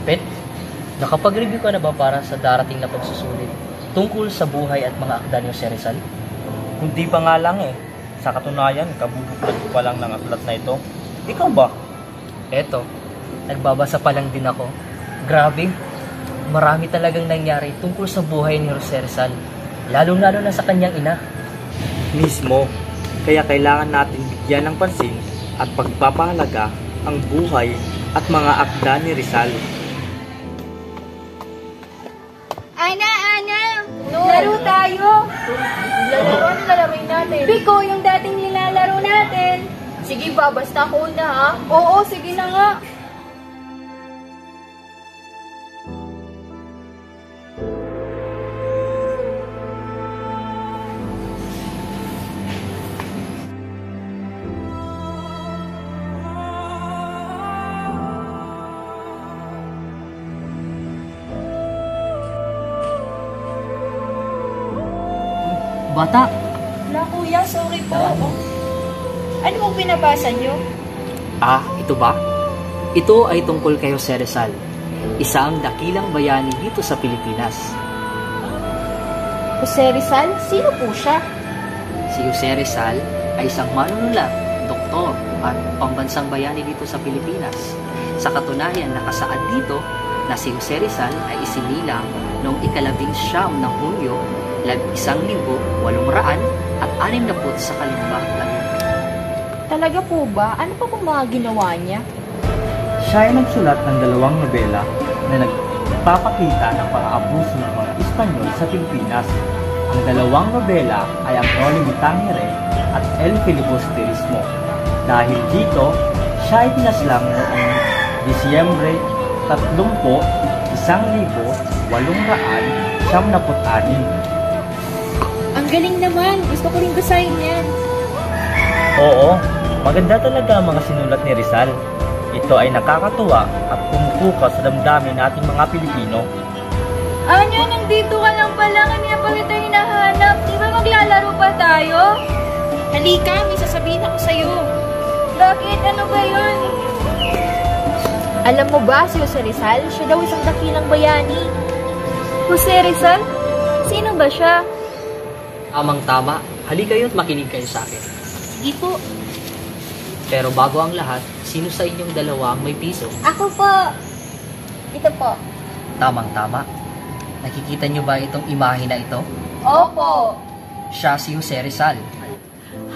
Pet, nakapag-review ka na ba para sa darating na pagsusulit tungkol sa buhay at mga akda ni Jose Rizal? Kundi pa nga lang eh. Sa katunayan, kabubuklat ko pa lang ng aklat na ito. Ikaw ba? Eto, nagbabasa pa lang din ako. Grabe, marami talagang nangyari tungkol sa buhay ni Jose Rizal, lalong-lalo na sa kanyang ina. Mismo. Kaya kailangan natin bigyan ng pansin at pagpapahalaga ang buhay at mga akda ni Rizal. Ana! Laro tayo! Lalaroin natin. Biko, yung dating nilalaro natin. Sige ba, basta ako na ha. Oo, sige na nga. Bata, Wala kuya, sorry po. Ano pong pinabasa niyo? ito ba? Ito ay tungkol kay Jose Rizal, isang dakilang bayani dito sa Pilipinas. Jose Rizal? Sino po siya? Si Jose Rizal ay isang manunulat, doktor at pambansang bayani dito sa Pilipinas. Sa katunayan, nakasaad dito na si Jose Rizal ay isinilang noong 19 ng Hunyo 1860 sa Kalimbang, Laguna. Talaga po ba? Ano pa pong mga ginawa niya? Siya ay nagsulat ng 2 nobela na nagpapakita ng pang-aabuso ng mga Espanyol sa Pilipinas. Ang 2 nobela ay ang Noli Me Tangere at El Filibusterismo. Dahil dito, siya ay pinaslang noong Disyembre 30, 1876. Ang galing naman. Gusto ko rin basahin yan. Oo, maganda talaga ang mga sinulat ni Rizal. Ito ay nakakatuwa at pumupuka sa damdamin nating mga Pilipino. Anya, nandito ka lang pala. Kanina pa kita hinahanap. Di ba maglalaro pa tayo? Halika, may sasabihin ako sa'yo. Bakit? Ano ba yun? Alam mo ba si Jose Rizal? Siya daw isang dakilang bayani. Jose Rizal? Sino ba siya? Tamang-tama, halika kayo't makinig kayo sa akin. Sige po. Pero bago ang lahat, sino sa inyong dalawa ang may piso? Ako po. Ito po. Tamang-tama. Nakikita niyo ba itong imahe na ito? Opo. Siya si Jose Rizal.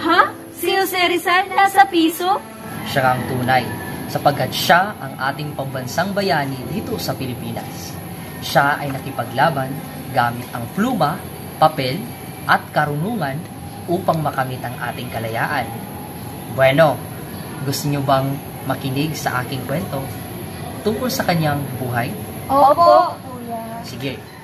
Ha? Si Jose Rizal nasa piso? Siya ang tunay, sapagkat siya ang ating pambansang bayani dito sa Pilipinas. Siya ay nakipaglaban gamit ang pluma, papel, at karunungan upang makamit ang ating kalayaan. Bueno, gusto niyo bang makinig sa aking kwento tungkol sa kanyang buhay? Opo. Kuya. Sige.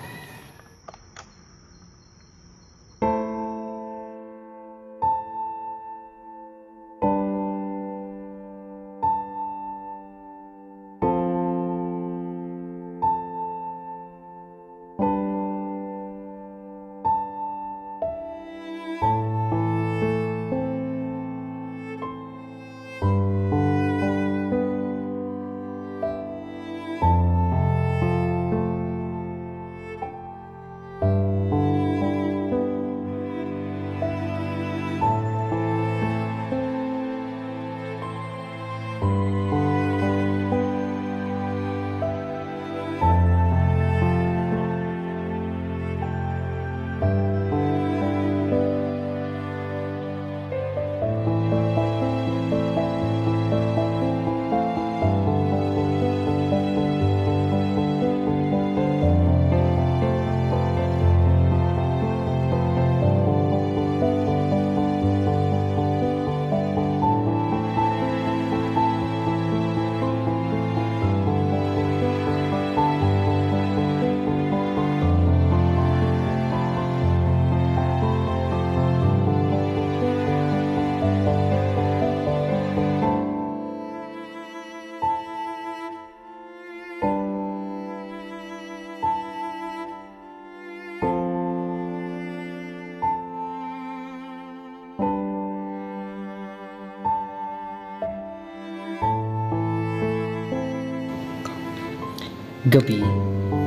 Gabi,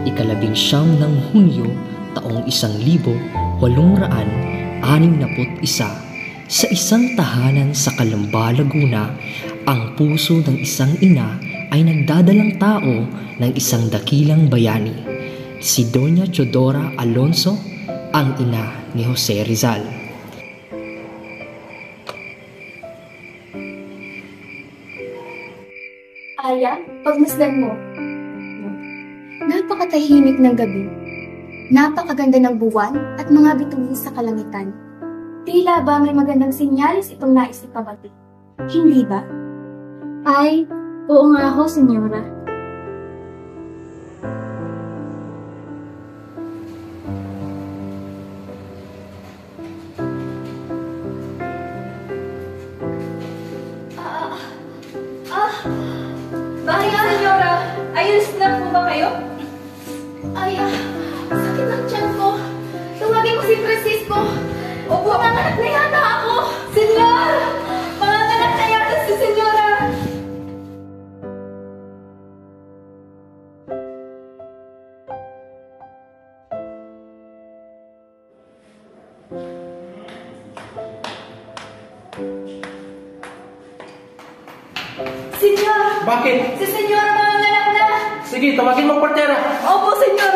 19 ng Hunyo, taong 1861, sa isang tahanan sa Calamba, Laguna, ang puso ng isang ina ay nagdadalang tao ng isang dakilang bayani, si Doña Teodora Alonso, ang ina ni Jose Rizal. Aya, pagmasdan mo. Napakatahimik ng gabi. Napakaganda ng buwan at mga bituin sa kalangitan. Tila ba may magandang sinyalis itong nais ipabati? Hindi ba? Ay, oo nga ho, senyora. Bakit, senyora? Ayos na po ba kayo? Ay, sakit ng tiyan ko. Tawagin mo si Francisco. Opo. Manganganak na yata ako. Senyor! Manganganak na yata si senyora! Senyor! Bakit? Si senyora manganganak na! Sige, tawagin mo ang portera. Opo, senyor!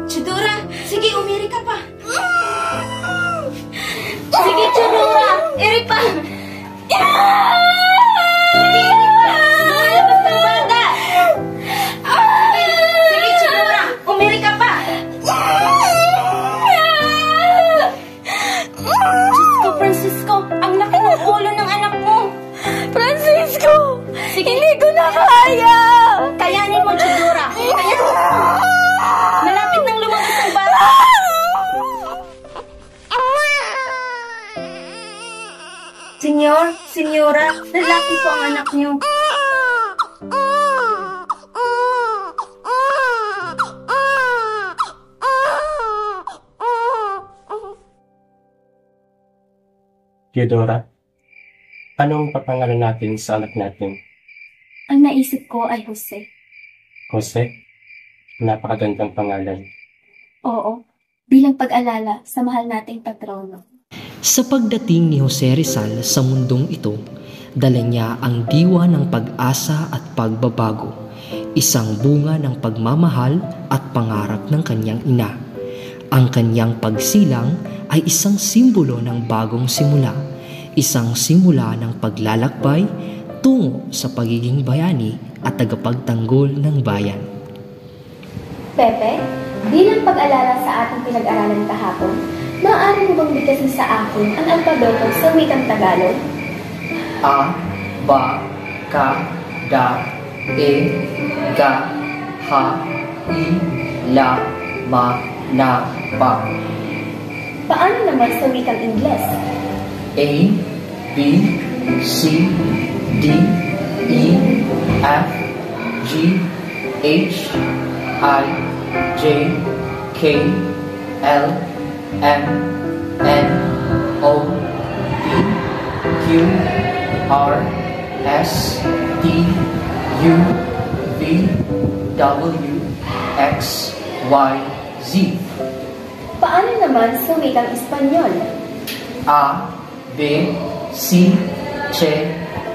Chidora, sige, umiri ka pa. Sige, Chidora! Eri pa! Sige, lumalabas ng banda. Sige, Chidora, umiri ka pa. Diyos ko, Francisco, ang laki ng ulo ng anak mo. Francisco! Sige. Hindi ko na kaya! Kayanin mo, Chidora. Kayanin mo. Malapit nang lumabas ang bata. Senyor, senyora, lalaki po ang anak niyo. Teodora, anong papangalan natin sa anak natin? Ang naisip ko ay Jose. Jose? Napakagandang pangalan. Oo, bilang pag-alala sa mahal nating patrono. Sa pagdating ni Jose Rizal sa mundong ito, dala niya ang diwa ng pag-asa at pagbabago, isang bunga ng pagmamahal at pangarap ng kanyang ina. Ang kanyang pagsilang ay isang simbolo ng bagong simula, isang simula ng paglalakbay tungo sa pagiging bayani at tagapagtanggol ng bayan. Pepe, bilang pag-alala sa ating pinag-aralan kahapon, maaari mo bang bigkasin sa akin ang alpabeto sa wikang Tagalog? A, ba, ka, da, e, ga, ha, i, la, ma, na, pa. Paano naman sa wikang Ingles? A, B, C, D, E, F, G, H, I, J, K, L, M, N, O, P, Q, R, S, T, U, V, W, X, Y, Z. Paano naman sa wikang Espanyol? A, B, C, C,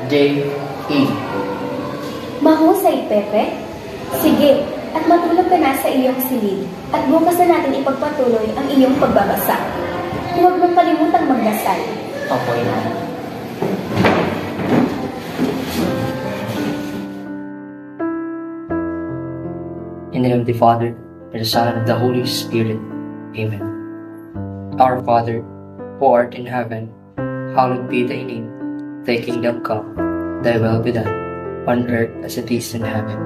D, E. Mahusay, Pepe. Sige, at matulog ka na sa iyong silid at bukas na natin ipagpatuloy ang iyong pagbabasa. Huwag mong kalimutang magdasal. Opo, Ina. In the name of the Father, and the Son, and of the Holy Spirit. Amen. Our Father, who art in heaven, hallowed be thy name. Thy kingdom come, thy will be done, on earth as it is in heaven.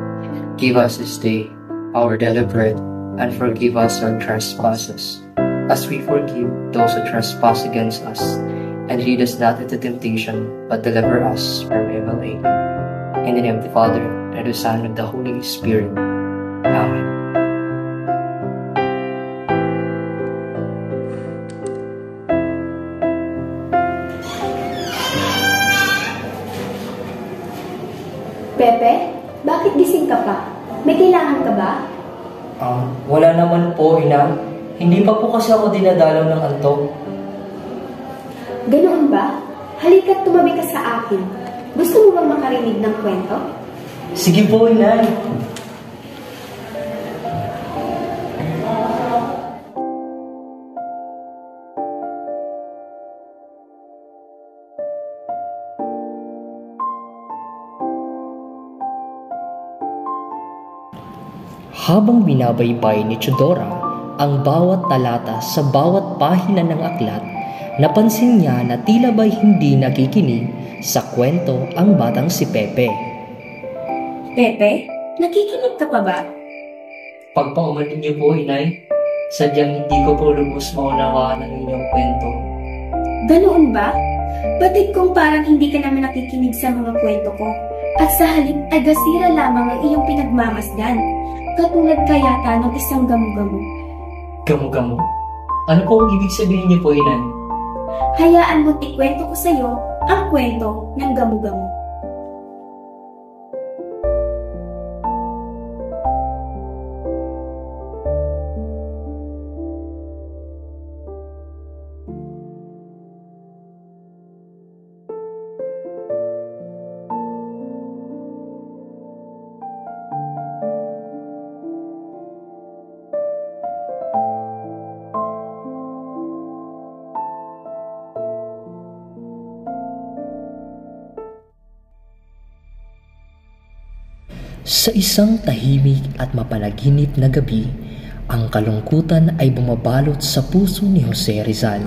Give us this day our daily bread, and forgive us our trespasses, as we forgive those who trespass against us. and lead us not into temptation, but deliver us from evil. Amen. In the name of the Father, and of the Son, and of the Holy Spirit. Amen. Pepe, bakit gising ka pa? May kailangan ka ba? Wala naman po, Ina. Hindi pa po kasi ako dinadalaw ng antok. Ganoon ba? Halika't tumabi ka sa akin. Gusto mo bang makarinig ng kwento? Sige po, Inay. Habang binabaybay ni Chudora ang bawat talata sa bawat pahina ng aklat, napansin niya na tila ba'y hindi nakikinig sa kwento ang batang si Pepe. Pepe, nakikinig ka pa ba? Pagpaumanin niyo po, Inay, sadyang hindi ko po lubos maunawaan ang inyong kwento. Ganoon ba? Batid kong parang hindi ka naman nakikinig sa mga kwento ko. At sa halip ay gasira lamang ang iyong pinagmamasdan. Katulad kayata ng isang gamu-gamu. Gamu-gamu? Ano po ang ibig sabihin niyo po, Inay? Hayaan mo't ikwento ko sa iyo ang kwento ng gamu-gamu. Sa isang tahimik at mapanaginip na gabi, ang kalungkutan ay bumabalot sa puso ni Jose Rizal.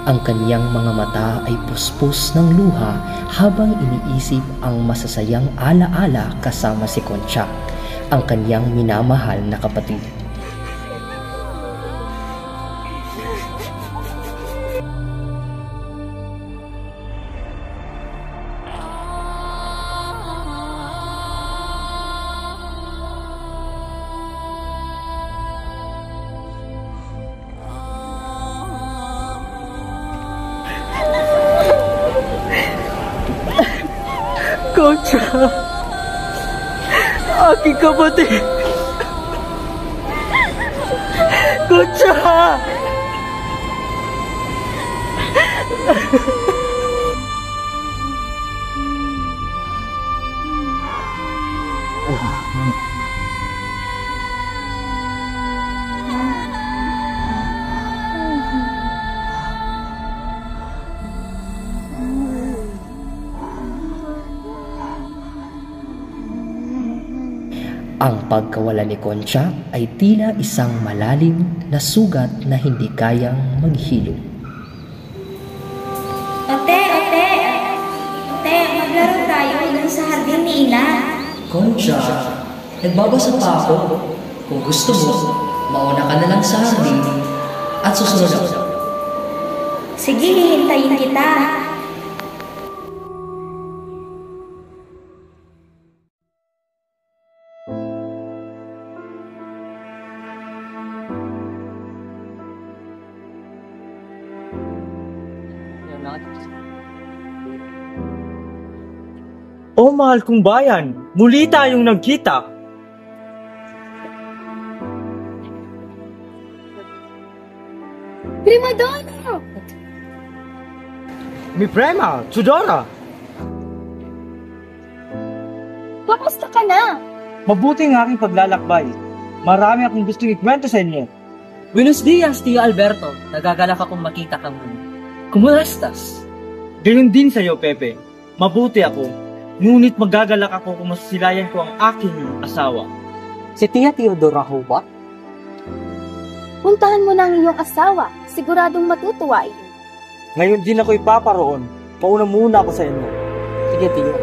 Ang kaniyang mga mata ay puspos ng luha habang iniisip ang masasayang alaala kasama si Concha, ang kaniyang minamahal na kapatid. Concha! Aking kapatid! Concha! Ang pagkawala ni Concha ay tila isang malalim na sugat na hindi kayang maghilom. Ote, maglaro tayo dun sa hardin ni Ina. Concha, nagbabasa pa ako. Kung gusto mo, mauna ka na lang sa hardin at susunod ako. Sige, hihintayin kita. Oh, mahal kong bayan! Muli tayong nagkita! Prima Donna! Mi prema, Chudora! Kamusta ka na? Mabuti ang aking paglalakbay. Marami akong gustong ikwento sa inyo. Buenos dias, Tio Alberto. Nagagalak akong makita ka muna. Kumusta estás? Ganun din sa iyo, Pepe. Mabuti ako. Ngunit magagalak ako kung masisilayan ko ang aking asawa. Si Tia Teodora ho ba? Puntahan mo na ang iyong asawa. Siguradong matutuwa iyon. Ngayon din ako ipaparoon. Pauna muna ako sa inyo. Sige, Tio.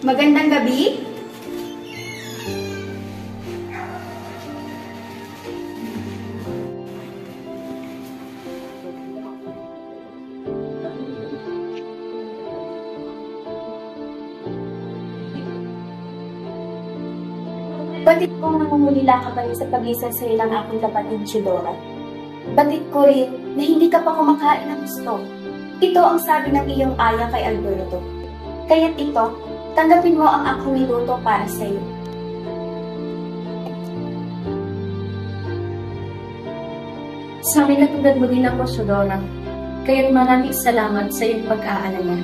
Magandang gabi. Batid kong nangungulila ka pa rin sa paglisan sa ilang aking kapatid, Chidora. Batid ko rin na hindi ka pa kumakain ng gusto. Ito ang sabi ng iyong aya kay Alberto. Kaya't ito, tanggapin mo ang aking niluto para sa iyo. Sa amin katulad mo din ako, Chidora. Kaya't maraming salamat sa iyong pag-aalala.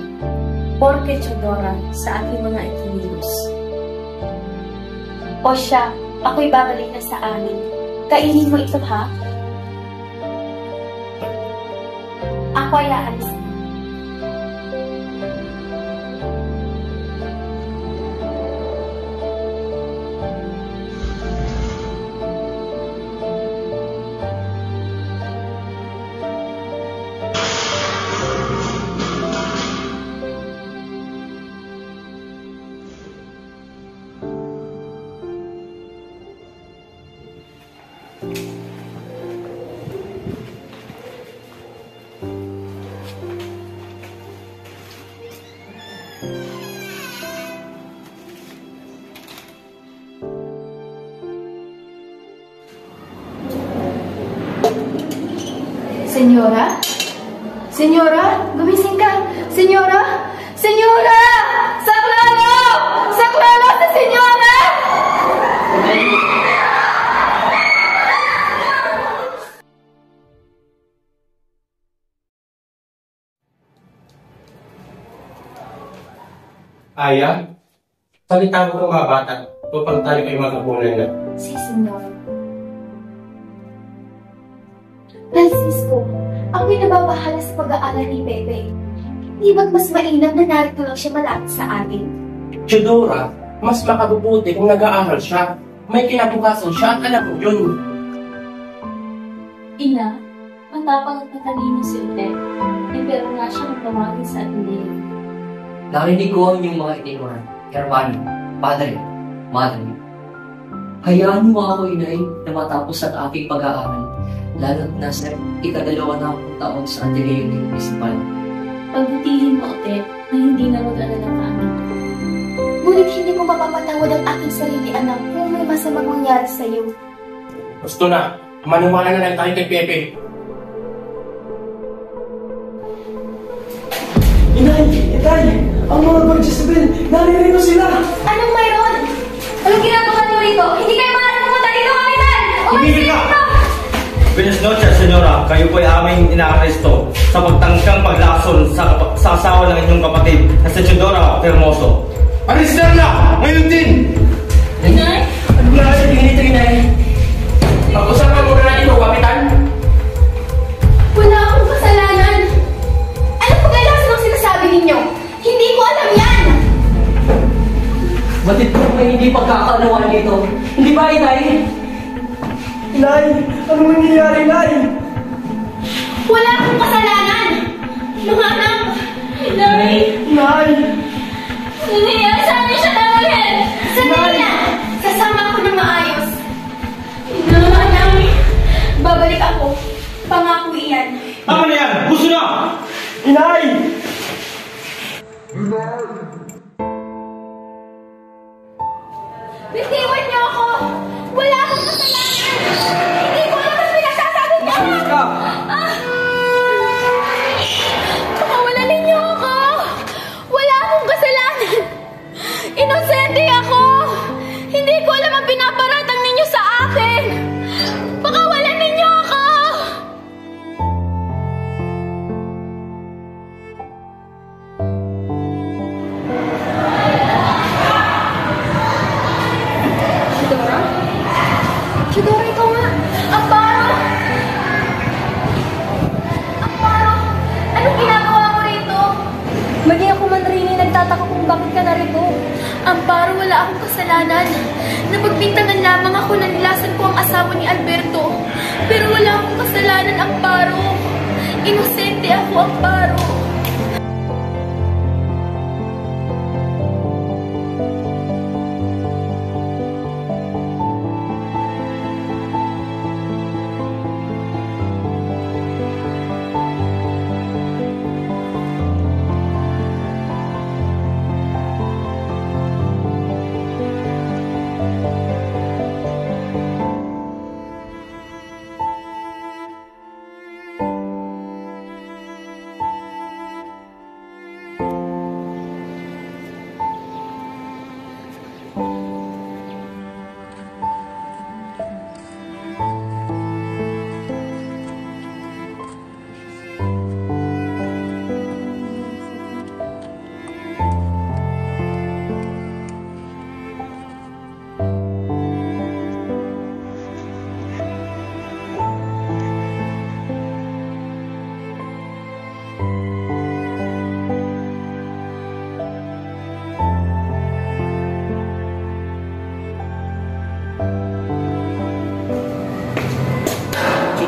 Porke, Chidora, sa aking mga ikinilos. O siya, ako'y babalik na sa amin. Kainin mo ito, ha? Ako ay aalis na. Senyora? Senyora? Gumising ka! Senyora? Senyora! Saklalo! Saklalo sa senyora! Aya, salita mo ng mga bata upang tayo ay magkapunan na. Si Senyor. Francisco, ako'y nababahala sa pag-aaral ni Pepe. Di ba't mas mainam na narito lang siya malapit sa atin? Chidora, mas makabubuti kung nag-aaral siya. May kinabukasan siya at alam mo yun. Ina, matapang at matalino si Utet. Pero nga siyang tawagin sa atin. Narinig ko ang inyong mga itinuran, Hermano, Padre, Madre. Hayaan mo ako, inay, na matapos ang aking pag-aaral, lalo't nasa ika-22 taon sa Ateneo ng Municipal. Pagbutihin mo, Utet, na hindi na mag-alala ka amin. Ngunit hindi ko mapapatawad ang aking sarili, anak, kung may masamang mangyari sa iyo. Gusto na, maniwala na lang tayo kay Pepe. Inay! Inay! Ang mga Gorgesabel! Naririno sila! Anong mayroon? Anong ginagawa niyo rito? Hindi kayo maaaring pumunta dito, Kapitan! Tumigil ka! Buenas noches, senyora. Kayo po'y aming inaaresto sa pagtangkang paglason sa asawa ng inyong kapatid na si Chidora Hermoso. Aristan na! Ngayon din! Inay? Ano ba sa tingin nito, inay? Pag-usapan mo na natin ito, Kapitan. Wala akong kasalanan! Ano po kaya ng sinasabi ninyo? Hindi ko alam yan! Batid ko may hindi pagkakaunawaan dito. Hindi ba, inay? Inay! Anong nangyayari, Inay? Wala akong kasalanan! Mga anak! Inay! Inay! Nangyayari sa amin siya dahil! Sandali lang! Sasama ako ng maayos! Inay! Babalik ako. Pangako iyan. Tama na yan! Gusto na! Inay! Bitiwan niyo ako! Wala akong kasalanan! Hindi ko alam ang pinagsasabi niyo! Pakawalan ninyo ako! Wala akong kasalanan! Inosente ako! Hindi ko alam ang pinaparatang ninyo sa akin! Pakawalan ninyo ako! akong kasalanan. Napagbintangan lamang ako na nilasan ko ang asawa ni Alberto. Pero wala akong kasalanan, Amparo. Inosente ako, Amparo.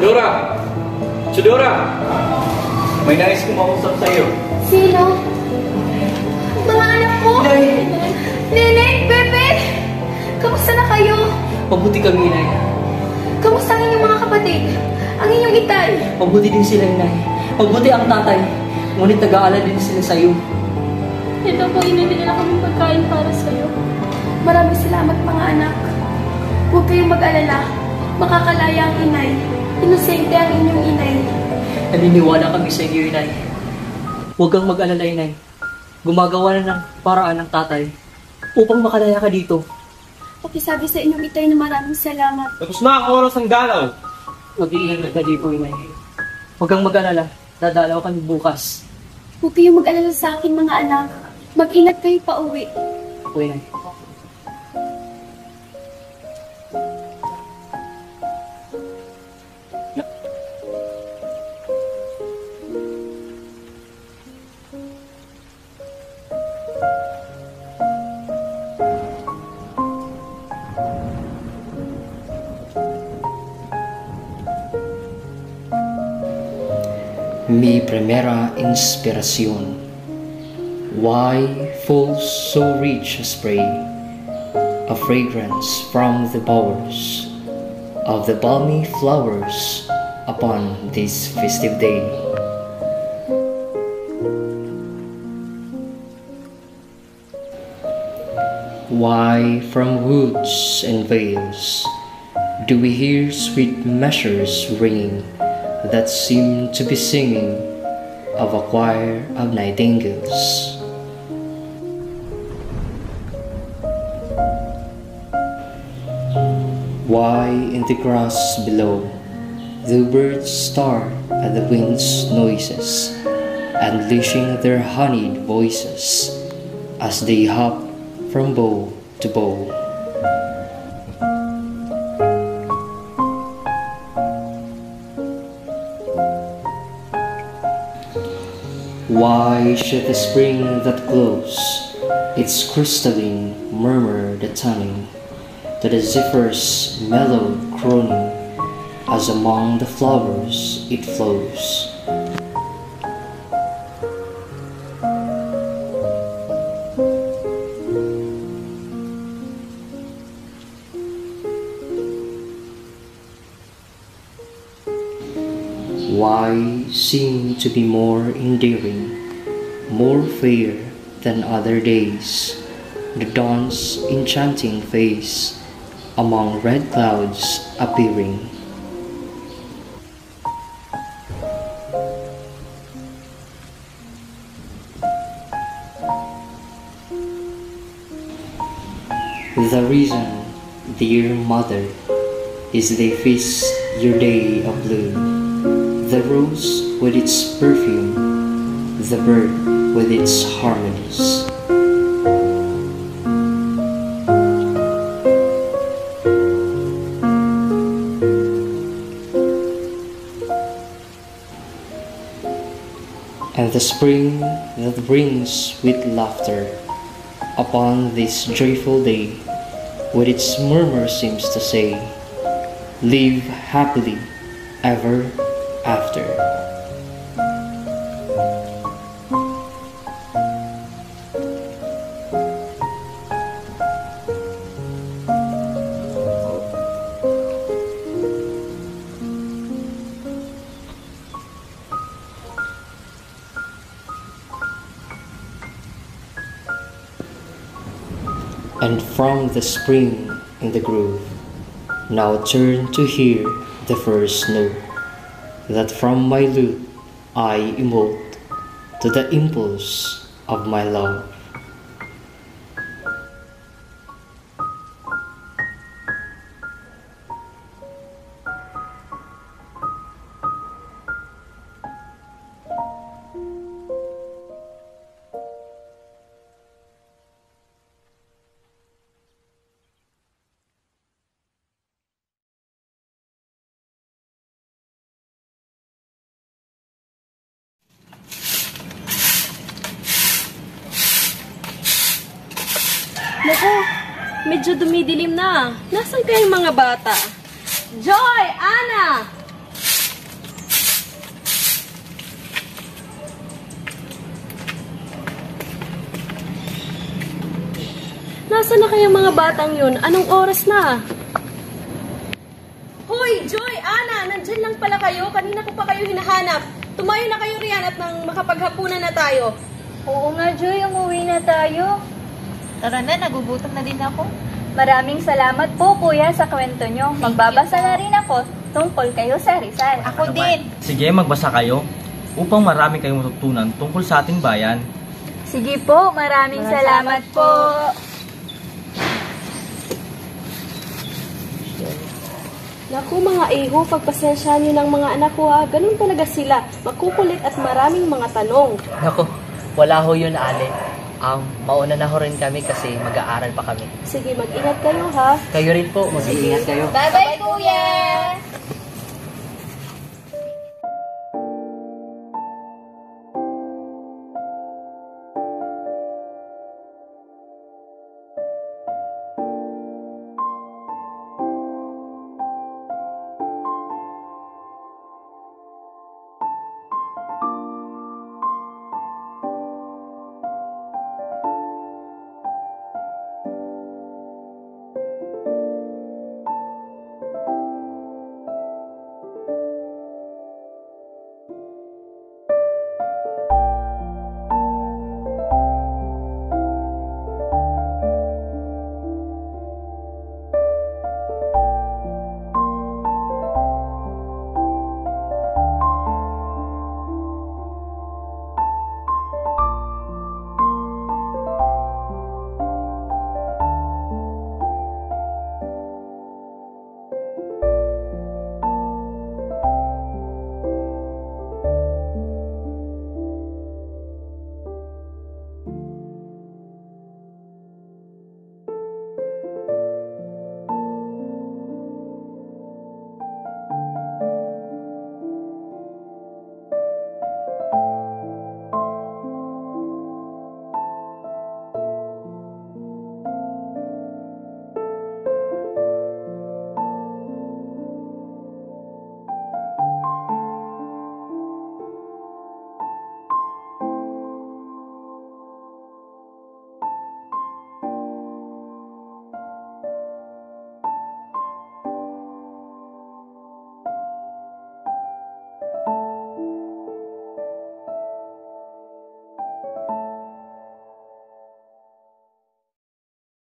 Chidora! Chidora! May nais kumausap sa'yo. Sino? Mga anak ko? Nene, Bebe! Kamusta na kayo? Mabuti kami, Inay. Kamusta ang inyong mga kapatid? Ang inyong itay? Mabuti din sila, Inay. Mabuti ang tatay. Ngunit nag-aalala din sila sa'yo. Ito po, inibigyan na kaming pagkain para sa'yo. Maraming salamat, mga anak. Huwag kayong mag-alala. Makakalaya ang inay. Inosente ang inyong inay. Naniniwala kami sa inyo, Inay. Huwag kang mag-alala, Inay. Gumagawa na ng paraan ng tatay upang makalaya ka dito. Pakisabi sa inyong itay na maraming salamat. Tapos na ang oras ng galaw. Mag-iingat ka dito, Inay. Huwag kang mag-alala. Dadalaw kami bukas. Huwag kayong mag-alala sa akin, mga anak. Mag-ingat kayo pa uwi. O, Inay. Mi primera inspiración. Why falls so rich a spray, a fragrance from the bowers of the balmy flowers upon this festive day? Why from woods and vales do we hear sweet measures ringing that seem to be singing of a choir of nightingales? Why in the grass below the birds start at the wind's noises, unleashing their honeyed voices as they hop from bough to bough? Why should the spring that glows its crystalline murmur the tunning to the zephyr's mellow croning as among the flowers it flows? Why seem to be more endearing, more fair than other days, the dawn's enchanting face among red clouds appearing? The reason, dear mother, is they feast your day of bloom, the rose with its perfume, the bird with its harmonies. And the spring that brings sweet laughter, upon this joyful day, with its murmur seems to say, live happily ever after. And from the spring in the grove, now turn to hear the first note, that from my lute I emote to the impulse of my love. Naku, medyo dumidilim na. Nasaan kayong mga bata? Joy! Ana! Nasaan na kayong mga batang yun? Anong oras na? Hoy! Joy! Ana! Nandyan lang pala kayo. Kanina ko pa kayo hinahanap. Tumayo na kayo riyan at nang makapaghapunan na tayo. Oo nga, Joy. Umuwi na tayo. Tara na, nagugutom na din ako. Maraming salamat po, Kuya, sa kwento nyo. Magbabasa na rin ako tungkol kayo sa Rizal. Ako din. Sige, magbasa kayo upang marami kayong matutunan tungkol sa ating bayan. Sige po, maraming salamat po. Naku mga iho, pagpasensyahan nyo ng mga anak ko ha. Ganun talaga sila. Makukulit at maraming mga tanong. Naku, wala ho yun, Ale. Mauna na ho rin kami kasi mag-aaral pa kami. Sige, mag-ingat kayo ha. Kayo rin po, mag-iingat kayo. Bye-bye, Kuya!